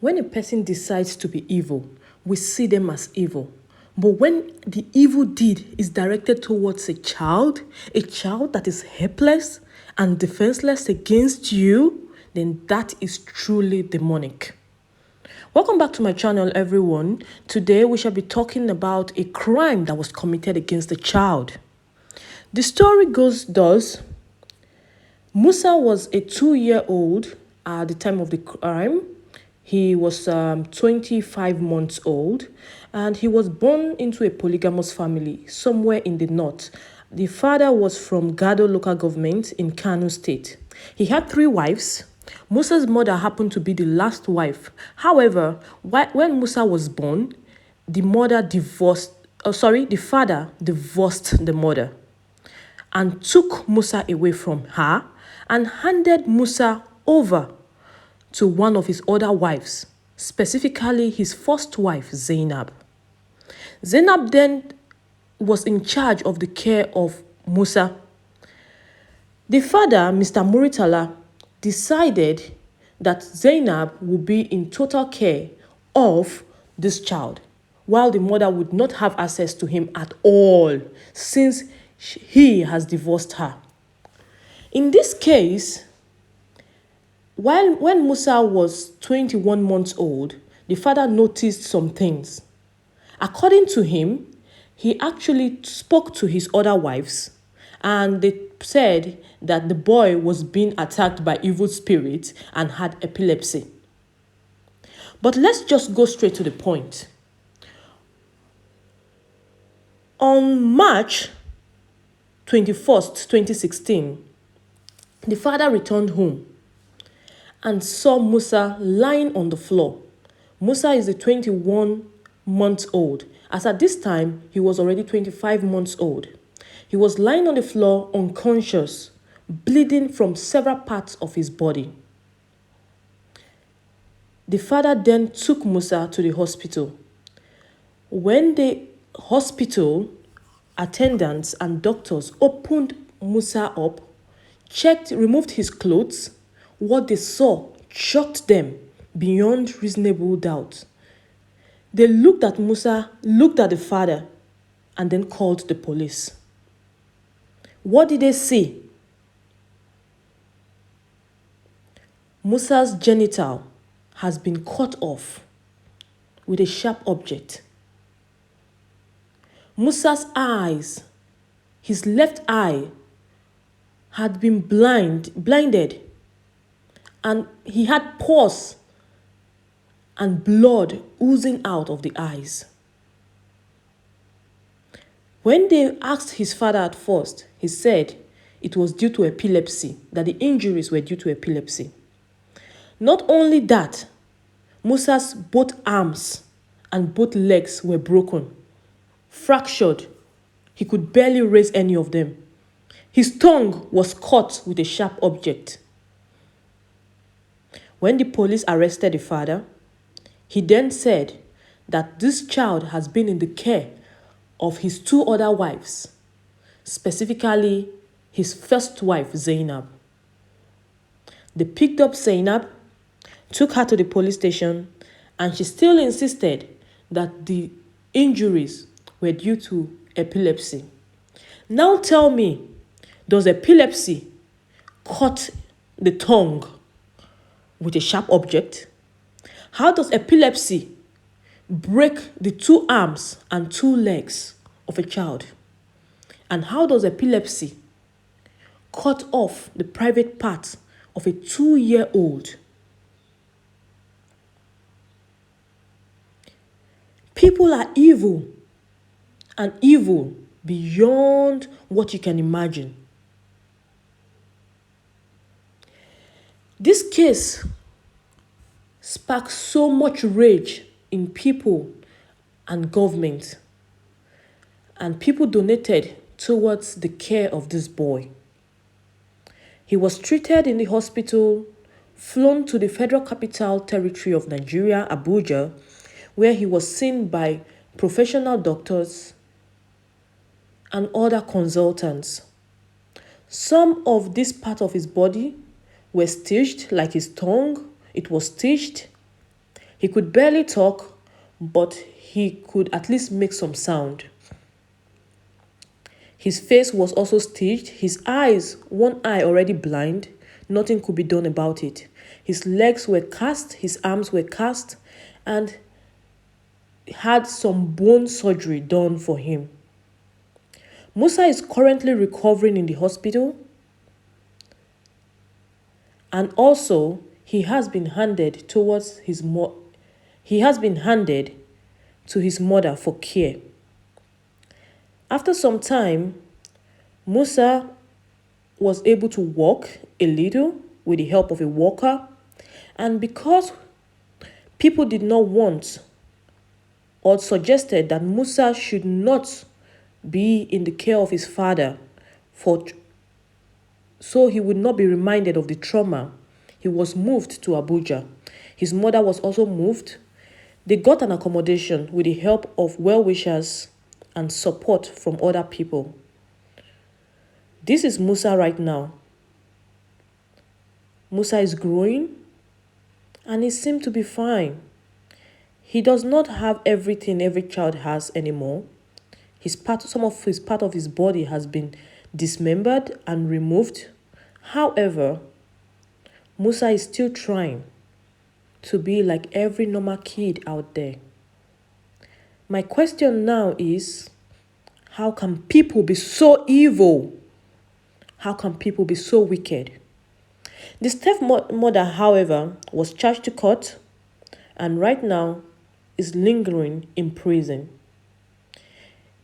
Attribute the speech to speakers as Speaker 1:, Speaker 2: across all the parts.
Speaker 1: When a person decides to be evil, we see them as evil. But when the evil deed is directed towards a child that is helpless and defenseless against you, then that is truly demonic. Welcome back to my channel, everyone. Today we shall be talking about a crime that was committed against a child. The story goes thus. Musa was a 2-year-old at the time of the crime. He was 25 months old, and he was born into a polygamous family somewhere in the north. The father was from Gado local government in Kano State. He had 3 wives. Musa's mother happened to be the last wife. However, when Musa was born, the father divorced the mother and took Musa away from her and handed Musa over to one of his other wives, specifically his first wife, Zainab. Zainab then was in charge of the care of Musa. The father, Mr. Muritala, decided that Zainab would be in total care of this child, while the mother would not have access to him at all, since he has divorced her. In this case, when Musa was 21 months old, the father noticed some things. According to him, he actually spoke to his other wives, and they said that the boy was being attacked by evil spirits and had epilepsy. But let's just go straight to the point. On March 21st, 2016, the father returned home and saw Musa lying on the floor. Musa is a 21-month-old, as at this time, he was already 25 months old. He was lying on the floor unconscious, bleeding from several parts of his body. The father then took Musa to the hospital. When the hospital attendants and doctors opened Musa up, removed his clothes, what they saw shocked them beyond reasonable doubt. They looked at Musa, looked at the father, and then called the police. What did they see? Musa's genital has been cut off with a sharp object. Musa's eyes, his left eye, had been blinded, and he had pus and blood oozing out of the eyes. When they asked his father at first, he said it was due to epilepsy, that the injuries were due to epilepsy. Not only that, Musa's both arms and both legs were broken, fractured. He could barely raise any of them. His tongue was cut with a sharp object. When the police arrested the father, he then said that this child has been in the care of his 2 other wives, specifically his first wife, Zainab. They picked up Zainab, took her to the police station, and she still insisted that the injuries were due to epilepsy. Now tell me, does epilepsy cut the tongue with a sharp object? How does epilepsy break the 2 arms and 2 legs of a child? And how does epilepsy cut off the private parts of a 2-year-old? People are evil, and evil beyond what you can imagine. This case sparked so much rage in people and government, and people donated towards the care of this boy. He was treated in the hospital, flown to the Federal Capital Territory of Nigeria, Abuja, where he was seen by professional doctors and other consultants. Some of this part of his body were stitched, like his tongue. It was stitched. He could barely talk, but he could at least make some sound. His face was also stitched, his eyes, one eye already blind, nothing could be done about it. His legs were cast, his arms were cast, and had some bone surgery done for him. Musa is currently recovering in the hospital, and also he has been handed to his mother for care. After some time, Musa was able to walk a little with the help of a walker, and because people did not want or suggested that Musa should not be in the care of his father so he would not be reminded of the trauma, he was moved to Abuja. His mother was also moved. They got an accommodation with the help of well-wishers and support from other people. This is Musa right now. Musa is growing and he seems to be fine. He does not have everything every child has anymore. Some of his part of his body has been dismembered and removed. However, Musa is still trying to be like every normal kid out there. My question now is, how can people be so evil? How can people be so wicked? The stepmother, however, was charged to court and right now is lingering in prison.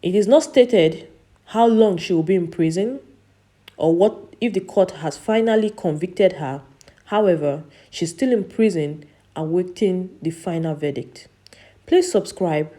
Speaker 1: It is not stated how long she will be in prison or what if the court has finally convicted her. However, she's still in prison awaiting the final verdict. Please subscribe